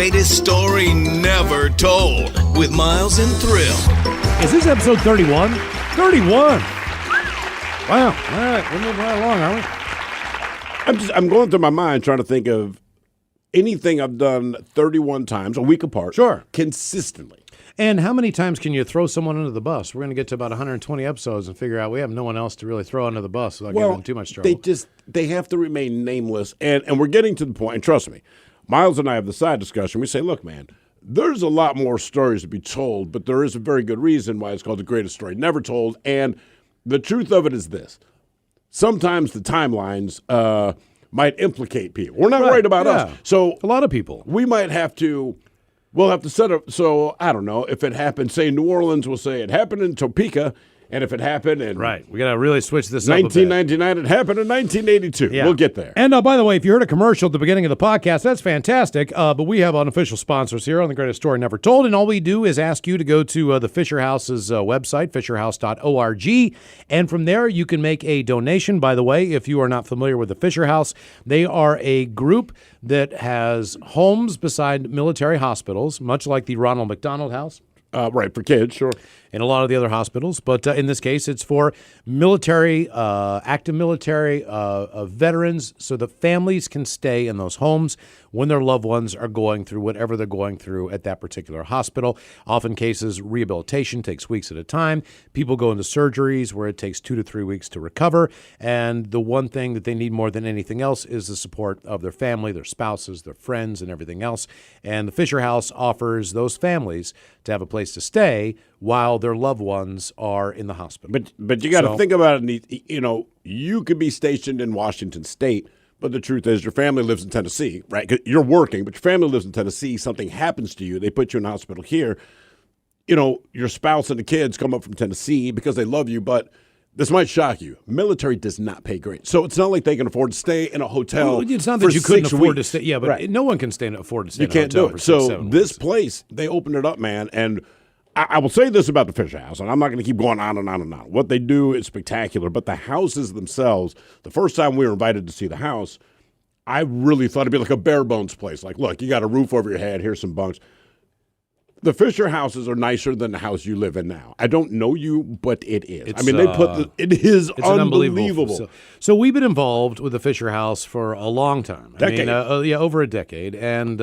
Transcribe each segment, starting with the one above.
greatest story never told with Miles and Thrill. Is this episode 31? 31! Wow. All right, we're moving right along, aren't we? I'm going through my mind trying to think of anything I've done 31 times, a week apart. Sure. Consistently. And how many times can you throw someone under the bus? We're going to get to about 120 episodes and figure out we have no one else to really throw under the bus without giving too much trouble. They have to remain nameless. And we're getting to the point, and trust me, Miles and I have the side discussion. We say, look, man, there's a lot more stories to be told, but there is a very good reason why it's called the greatest story never told. And the truth of it is this. Sometimes the timelines might implicate people. We're not worried about us. So a lot of people. We'll have to set up, so I don't know, if it happened, say New Orleans, we'll say it happened in Topeka, and if it happened in Right, we got to really switch this up a bit. 1999, it happened in 1982. Yeah. We'll get there. And by the way, if you heard a commercial at the beginning of the podcast, that's fantastic. But we have unofficial sponsors here on The Greatest Story Never Told, and all we do is ask you to go to the Fisher House's website, fisherhouse.org, and from there you can make a donation. By the way, if you are not familiar with the Fisher House, they are a group that has homes beside military hospitals, much like the Ronald McDonald House. Right, for kids, sure. And a lot of the other hospitals. But in this case, it's for military, active military veterans so that families can stay in those homes when their loved ones are going through whatever they're going through at that particular hospital. Often cases, rehabilitation takes weeks at a time. People go into surgeries where it takes 2 to 3 weeks to recover. And the one thing that they need more than anything else is the support of their family, their spouses, their friends, and everything else. And the Fisher House offers those families to have a place to stay while their loved ones are in the hospital. But you got to think about it. You know, you could be stationed in Washington State, but the truth is your family lives in Tennessee, right? 'Cause you're working, but your family lives in Tennessee. Something happens to you. They put you in a hospital here. You know, your spouse and the kids come up from Tennessee because they love you, but this might shock you. Military does not pay great. So it's not like they can afford to stay in a hotel. Well, it's not that you couldn't afford to stay. Yeah, but right. No one can afford to stay you in a can't hotel do it. for So 6-7 this weeks. place, they opened it up, man, and I will say this about the Fisher House, and I'm not going to keep going on and on and on. What they do is spectacular, but the houses themselves, the first time we were invited to see the house, I really thought it'd be like a bare bones place. Like, look, you got a roof over your head, here's some bunks. The Fisher houses are nicer than the house you live in now. I don't know you, but it is. It is unbelievable. So we've been involved with the Fisher House for a long time. Decade. Over a decade. And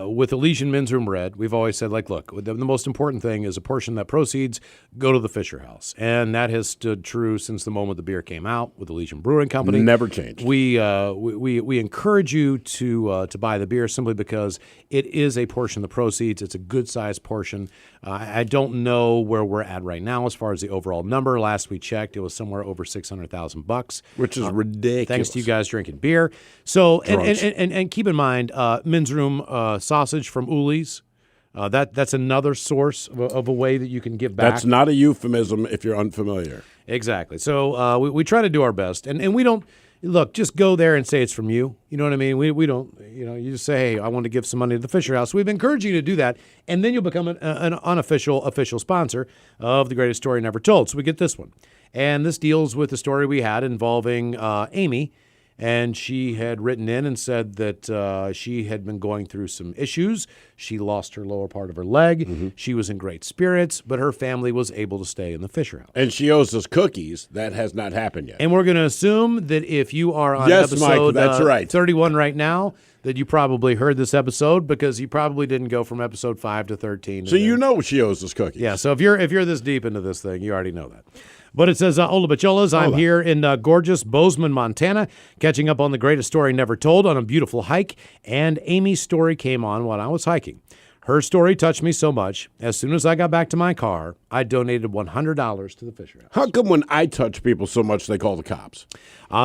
with Elysian Men's Room Red, we've always said, like, look, the most important thing is a portion of that proceeds go to the Fisher House. And that has stood true since the moment the beer came out with Elysian Brewing Company. Never changed. We encourage you to buy the beer simply because it is a portion of the proceeds. It's a good-sized portion. I don't know where we're at right now as far as the overall number. Last we checked, it was somewhere over $600,000, which is ridiculous. Thanks to you guys drinking beer. So and keep in mind, Men's Room sausage from Uli's. That's another source of a way that you can give back. That's not a euphemism if you're unfamiliar. Exactly. So we try to do our best, and we don't. Look, just go there and say it's from you. You know what I mean? We don't, you just say, hey, I want to give some money to the Fisher House. We've encouraged you to do that, and then you'll become an official sponsor of The Greatest Story Never Told. So we get this one. And this deals with the story we had involving Amy. And she had written in and said that she had been going through some issues. She lost her lower part of her leg. Mm-hmm. She was in great spirits, but her family was able to stay in the Fisher House. And she owes us cookies. That has not happened yet. And we're going to assume that if you are on Mike, episode that's right. 31 right now, that you probably heard this episode because you probably didn't go from episode 5 to 13. So you know she owes us cookies. Yeah, so if you're this deep into this thing, you already know that. But it says, Ola Bacholas, I'm here in gorgeous Bozeman, Montana, catching up on The Greatest Story Never Told on a beautiful hike, and Amy's story came on while I was hiking. Her story touched me so much, as soon as I got back to my car, I donated $100 to the Fisher House. How come when I touch people so much, they call the cops?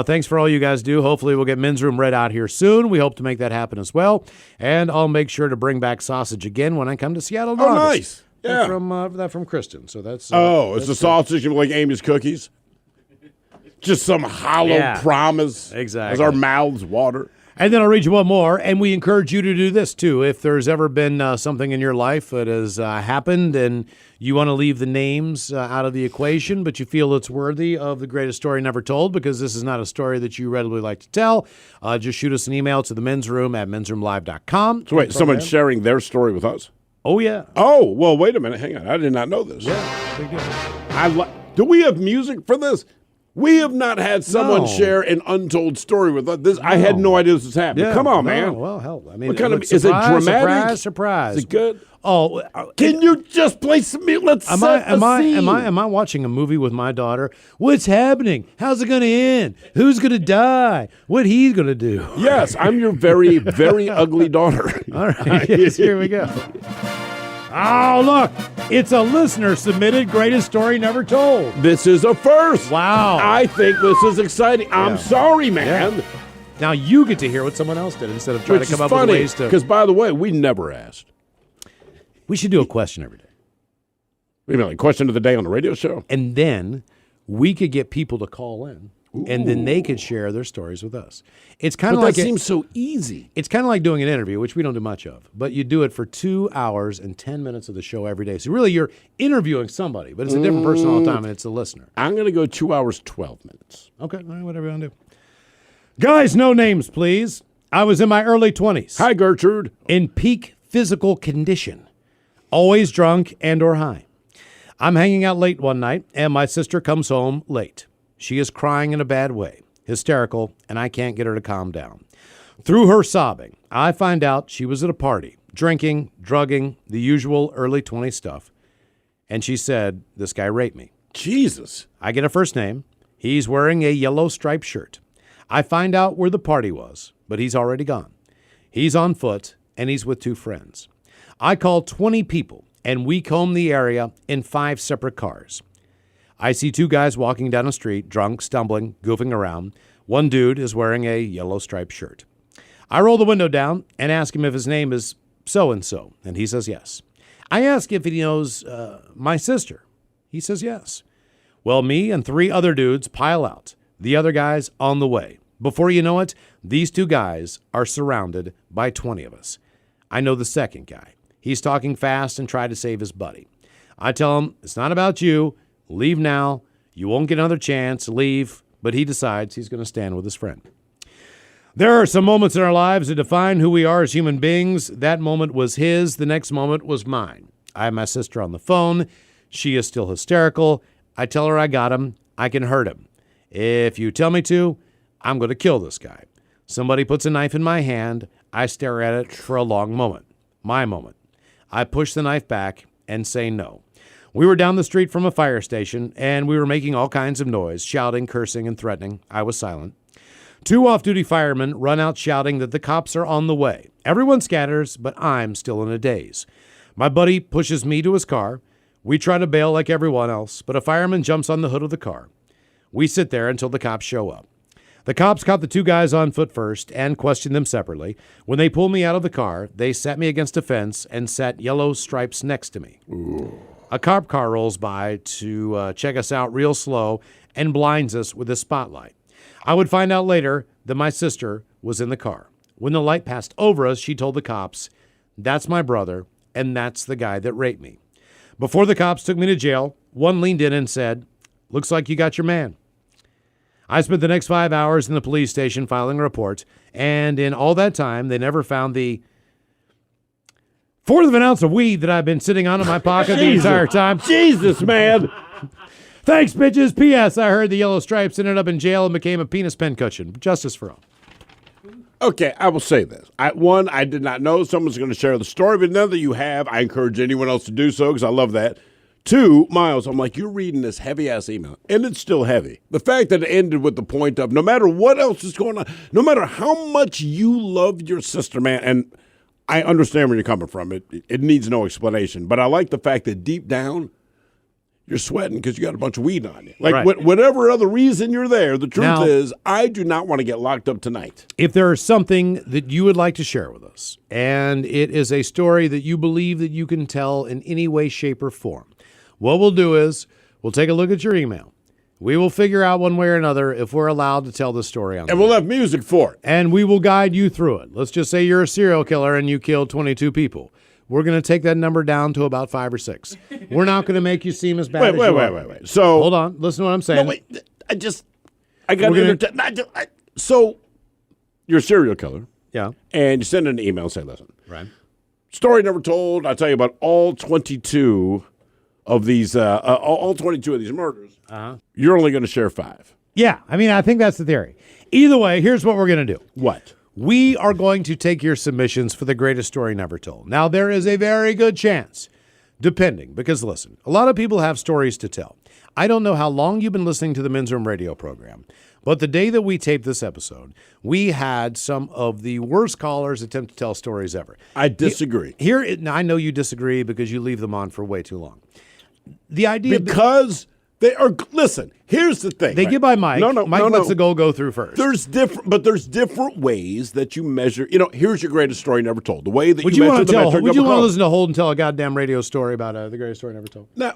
Thanks for all you guys do. Hopefully we'll get Men's Room Red out here soon. We hope to make that happen as well. And I'll make sure to bring back sausage again when I come to Seattle in August. Nice. Yeah. From Kristen. So that's it's the sausage like Amy's cookies. Just some hollow promise. Exactly. As our mouths water. And then I'll read you one more, and we encourage you to do this, too. If there's ever been something in your life that has happened and you want to leave the names out of the equation, but you feel it's worthy of the greatest story never told, because this is not a story that you readily like to tell, just shoot us an email to the men's room at mensroomlive.com. So wait, someone's sharing their story with us? Oh, yeah. Oh, well, wait a minute. Hang on. I did not know this. Yeah, big deal. Do we have music for this? We have not had someone share an untold story with us. I had no idea this was happening. Yeah, Come on, man. Well, hell, I mean, What kind of, surprise, is it dramatic? Surprise. Is it good? Oh, Can you just play some music? Let's set a scene. Am I watching a movie with my daughter? What's happening? How's it going to end? Who's going to die? What he's going to do? Yes, I'm your very, very ugly daughter. All right, yes, here we go. Oh, look, it's a listener-submitted greatest story never told. This is a first. Wow. I think this is exciting. I'm sorry, man. Yeah. Now you get to hear what someone else did instead of trying to come up with ways to. Because, by the way, we never asked. We should do a question every day. You mean like question of the day on the radio show? And then we could get people to call in. Ooh. And then they could share their stories with us. It's kind of like that seems so easy. It's kind of like doing an interview, which we don't do much of, but you do it for 2 hours and 10 minutes of the show every day. So really, you're interviewing somebody, but it's a different person all the time, and it's a listener. I'm going to go 2 hours 12 minutes. Okay, all right, whatever you want to do. Guys, no names, please. I was in my early 20s. Hi, Gertrude. In peak physical condition, always drunk and or high. I'm hanging out late one night, and my sister comes home late. She is crying in a bad way, hysterical, and I can't get her to calm down. Through her sobbing, I find out she was at a party, drinking, drugging, the usual early 20s stuff. And she said, this guy raped me. Jesus. I get a first name. He's wearing a yellow striped shirt. I find out where the party was, but he's already gone. He's on foot, and he's with 2 friends. I call 20 people, and we comb the area in 5 separate cars. I see 2 guys walking down the street, drunk, stumbling, goofing around. One dude is wearing a yellow striped shirt. I roll the window down and ask him if his name is so-and-so, and he says yes. I ask if he knows my sister. He says yes. Well, me and 3 other dudes pile out. The other guy's on the way. Before you know it, these 2 guys are surrounded by 20 of us. I know the second guy. He's talking fast and trying to save his buddy. I tell him, it's not about you. Leave now. You won't get another chance. Leave. But he decides he's going to stand with his friend. There are some moments in our lives that define who we are as human beings. That moment was his. The next moment was mine. I have my sister on the phone. She is still hysterical. I tell her I got him. I can hurt him. If you tell me to, I'm going to kill this guy. Somebody puts a knife in my hand. I stare at it for a long moment. My moment. I push the knife back and say no. We were down the street from a fire station, and we were making all kinds of noise, shouting, cursing, and threatening. I was silent. 2 off-duty firemen run out shouting that the cops are on the way. Everyone scatters, but I'm still in a daze. My buddy pushes me to his car. We try to bail like everyone else, but a fireman jumps on the hood of the car. We sit there until the cops show up. The cops caught the 2 guys on foot first and questioned them separately. When they pulled me out of the car, they sat me against a fence and sat yellow stripes next to me. Ooh. A cop car rolls by to check us out real slow and blinds us with a spotlight. I would find out later that my sister was in the car. When the light passed over us, she told the cops, that's my brother, and that's the guy that raped me. Before the cops took me to jail, one leaned in and said, looks like you got your man. I spent the next 5 hours in the police station filing a report, and in all that time, they never found the 1/4 of an ounce of weed that I've been sitting on in my pocket the entire time. Jesus, man. Thanks, bitches. P.S. I heard the yellow stripes ended up in jail and became a penis pen cushion. Justice for all. Okay, I will say this. I did not know someone's going to share the story, but now that you have, I encourage anyone else to do so because I love that. 2, Miles, I'm like, you're reading this heavy-ass email, and it's still heavy. The fact that it ended with the point of no matter what else is going on, no matter how much you love your sister, man, and I understand where you're coming from. It needs no explanation. But I like the fact that deep down, you're sweating because you got a bunch of weed on you. Like, right. Whatever other reason you're there, the truth is, I do not want to get locked up tonight. If there is something that you would like to share with us, and it is a story that you believe that you can tell in any way, shape, or form, what we'll do is we'll take a look at your email. We will figure out one way or another if we're allowed to tell the story on And we'll have music for it. And we will guide you through it. Let's just say you're a serial killer and you killed 22 people. We're going to take that number down to about 5 or 6. We're not going to make you seem as bad as you are. Wait. So hold on. Listen to what I'm saying. No, wait. I got to So you're a serial killer. Yeah. And you send an email and say, listen. Right. Story never told. I'll tell you about all 22 of these all 22 of these murders. You're only going to share 5. Yeah. I mean, I think that's the theory. Either way, here's what we're going to do. What? We are going to take your submissions for the greatest story never told. Now, there is a very good chance, depending, because listen, a lot of people have stories to tell. I don't know how long you've been listening to the Men's Room radio program, but the day that we taped this episode, we had some of the worst callers attempt to tell stories ever. I disagree. Now, I know you disagree because you leave them on for way too long. The idea because they are. Listen, here's the thing. They get by Mike. Mike lets the goal go through first. There's different ways that you measure. Here's your greatest story never told. The way that would you want to listen to Hold and tell a goddamn radio story about the greatest story never told? Now,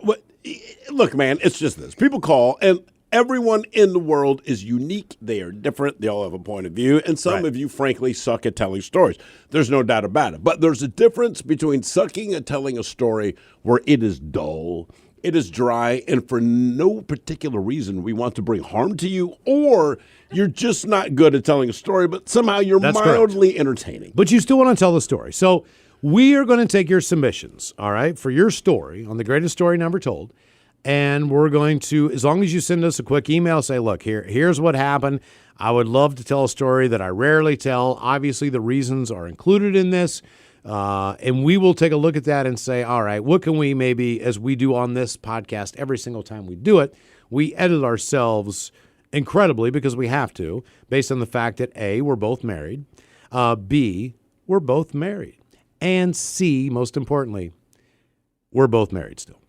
look, man, it's just this. People call, and everyone in the world is unique. They are different. They all have a point of view, and some of you, frankly, suck at telling stories. There's no doubt about it. But there's a difference between sucking at telling a story where it is dull, it is dry, and for no particular reason we want to bring harm to you, or you're just not good at telling a story, but somehow you're mildly entertaining. But you still want to tell the story. So we are going to take your submissions, all right, for your story on the greatest story never told. And we're going to, as long as you send us a quick email, say, look, here's what happened. I would love to tell a story that I rarely tell. Obviously, the reasons are included in this. And we will take a look at that and say, all right, what can we maybe, as we do on this podcast every single time we do it, we edit ourselves incredibly because we have to, based on the fact that A, we're both married, B, we're both married, and C, most importantly, we're both married still.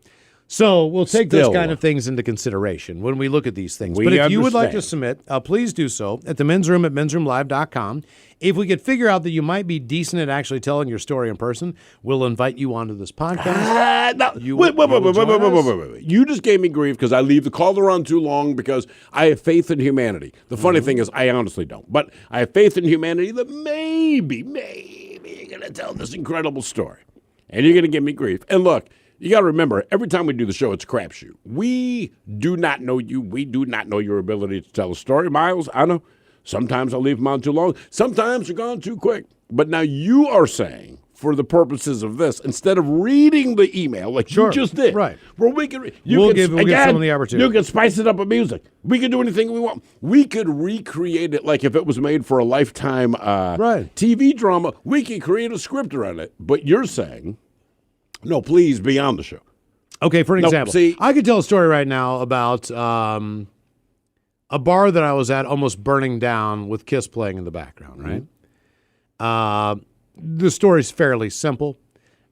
So we'll take those kind of things into consideration when we look at these things. But if you would like to submit, please do so at the Men's Room at mensroomlive.com. If we could figure out that you might be decent at actually telling your story in person, we'll invite you onto this podcast. Wait. You just gave me grief because I leave the caller on too long because I have faith in humanity. The funny thing is I honestly don't. But I have faith in humanity that maybe you're going to tell this incredible story. And you're going to give me grief. And look, you got to remember, every time we do the show, it's a crapshoot. We do not know you. We do not know your ability to tell a story. Miles, I know. Sometimes I'll leave them on too long. Sometimes you're gone too quick. But now you are saying, for the purposes of this, instead of reading the email like you just did, right? Well, we'll give someone the opportunity. You can spice it up with music. We can do anything we want. We could recreate it like if it was made for a Lifetime TV drama. We could create a script around it. But you're saying, no, please be on the show. Okay, for an example, I could tell a story right now about a bar that I was at almost burning down with Kiss playing in the background, right? The story's fairly simple,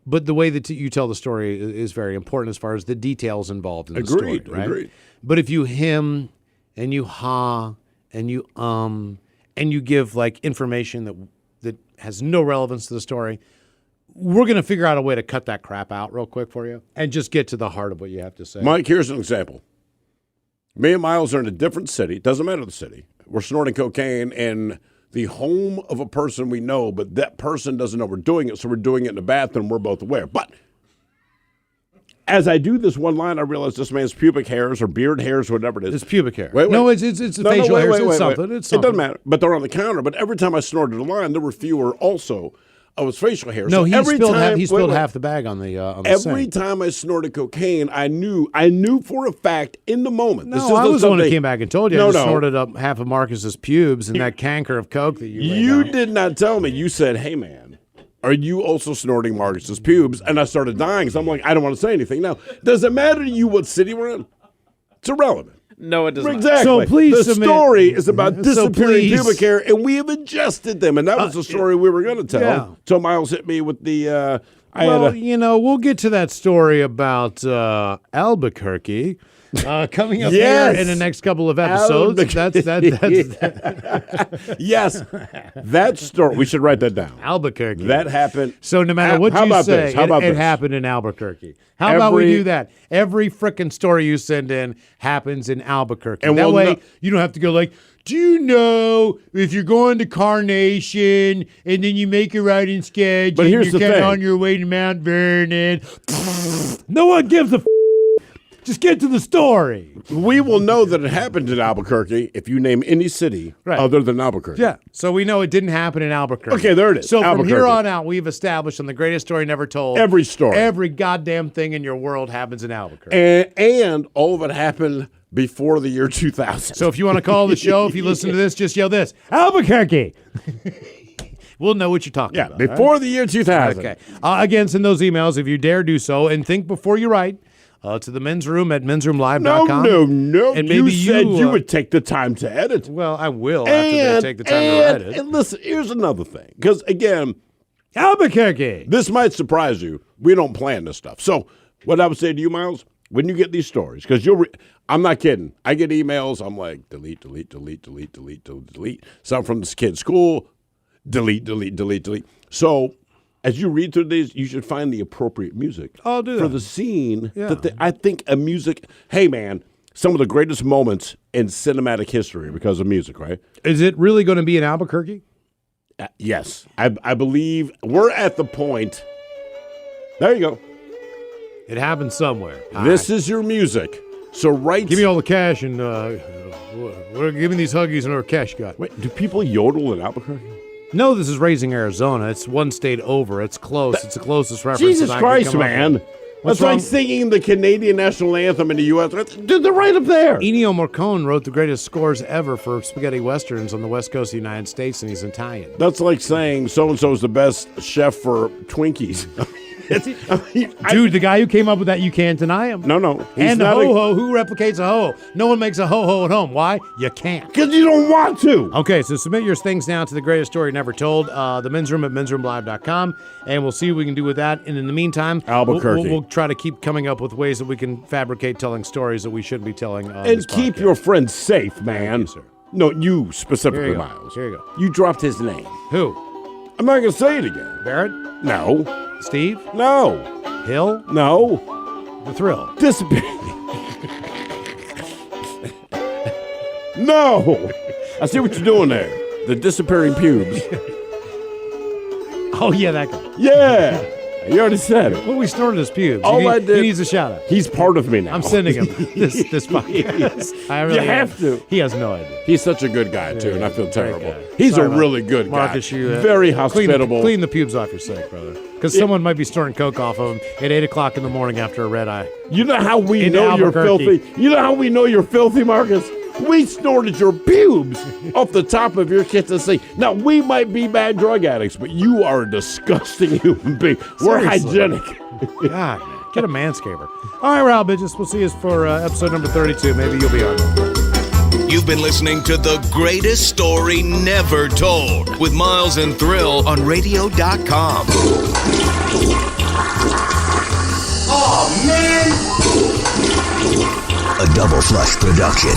but the way that you tell the story is very important as far as the details involved in the story, right? Agreed. But if you hem and you ha and you and you give like information that has no relevance to the story, we're going to figure out a way to cut that crap out real quick for you and just get to the heart of what you have to say. Mike, here's an example. Me and Miles are in a different city. Doesn't matter the city. We're snorting cocaine in the home of a person we know, but that person doesn't know we're doing it, so we're doing it in the bathroom. We're both aware. But as I do this one line, I realize this man's pubic hairs or beard hairs, whatever it is. It's pubic hair. No, it's facial hairs. It's something. It's something. It doesn't matter. But they're on the counter. But every time I snorted a line, there were fewer also of his facial hair. No, so he spilled half the bag on the every sink. time I snorted cocaine, I knew for a fact in the moment. No, I was the one who came back and told you. I just snorted up half of Marcus's pubes and that canker of coke that you did not tell me. You said, hey, man, are you also snorting Marcus's pubes? And I started dying. So I'm like, I don't want to say anything. Now, does it matter to you what city we're in? It's irrelevant. No, it doesn't. Exactly. So please the story is about disappearing pubic hair, and we have adjusted them, and that was the story we were going to tell. Yeah. So Miles hit me with the. We'll get to that story about Albuquerque Coming up Yes. here in the next couple of episodes. That's Yes, that story. We should write that down. Albuquerque. That happened. So no matter what How you about say, this? How about it this? happened in Albuquerque. How about we do that? Every frickin' story you send in happens in Albuquerque. And that we'll way know- you don't have to go like, do you know if you're going to Carnation and then you make it right in Sketch But and here's you're the kinda thing. on your way to Mount Vernon? No one gives a Just get to the story. We will know that it happened in Albuquerque if you name any city Right. other than Albuquerque. Yeah, so we know it didn't happen in Albuquerque. Okay, there it is. So from Albuquerque. here on out, we've established on the greatest story never told. Every story. Every goddamn thing in your world happens in Albuquerque. And all of it happened before the year 2000. So if you want to call the show, if you listen to this, just yell this, Albuquerque. We'll know what you're talking yeah, about. before the year 2000. Okay. Again, send those emails if you dare do so, and think before you write to the men's room at mensroomlive.com. No. And you maybe said you uh, would take the time to edit. Well, I will after they take the time to edit. And listen, here's another thing. Because, again, Albuquerque. this might surprise you. We don't plan this stuff. So what I would say to you, Miles, when you get these stories, because I'm not kidding. I get emails. I'm like, delete. Some from this kid's school. Delete. So as you read through these, you should find the appropriate music I'll do for that. the scene. Yeah. I think a music, hey, man, some of the greatest moments in cinematic history because of music, right? Is it really going to be in Albuquerque? Yes. I believe we're at the point. There you go. It happened somewhere. This is your music. So Give me all the cash and give me these Huggies and our cash got. Wait, do people yodel in Albuquerque? No, this is Raising Arizona. It's one state over. It's close. It's the closest reference. Jesus that I could Christ, come up man. with. That's What's like wrong? singing the Canadian national anthem in the U.S. Dude, they're right up there. Ennio Morricone wrote the greatest scores ever for spaghetti westerns on the west coast of the United States, and he's Italian. That's like saying so-and-so is the best chef for Twinkies. Dude, the guy who came up with that, you can't deny him. No. He's And the not ho-ho, who replicates a ho? No one makes a ho-ho at home. Why? You can't. because you don't want to. Okay, so submit your things now to the greatest story never told, the men's room at mensroomlive.com, and we'll see what we can do with that. And in the meantime, Albuquerque. we'll try to keep coming up with ways that we can fabricate telling stories that we shouldn't be telling on And this keep podcast. your friends safe, man. you, sir. No, you specifically, Here you go. Miles. Here you go. You dropped his name. Who? I'm not going to say it again. Barrett? No. Steve? No. Hill? No. The Thrill? Disappear. No. I see what you're doing there. The disappearing pubes. Oh, yeah, that guy. Yeah. You already said it. Well, we snorted his pubes. I did. He needs a shout-out. He's part of me now. I'm sending him this podcast. I really You have to. He has no idea. He's such a good guy, too, and I feel Great terrible. guy. He's Sorry a about really that. good Marcus, guy. you, Very clean hospitable. Clean the pubes off your sink, brother. Because someone might be snorting coke off of him at 8 o'clock in the morning after a red eye. You know how we In know you're Albuquerque. filthy? You know how we know you're filthy, Marcus? We snorted your pubes off the top of your kitchen sink. Now, we might be bad drug addicts, but you are a disgusting human being. We're Seriously. hygienic. God, man. Get a manscaper. All right, Rob, bitches. We'll see you for episode number 32. Maybe you'll be on. You've been listening to The Greatest Story Never Told with Miles and Thrill on radio.com. A Double Flush production.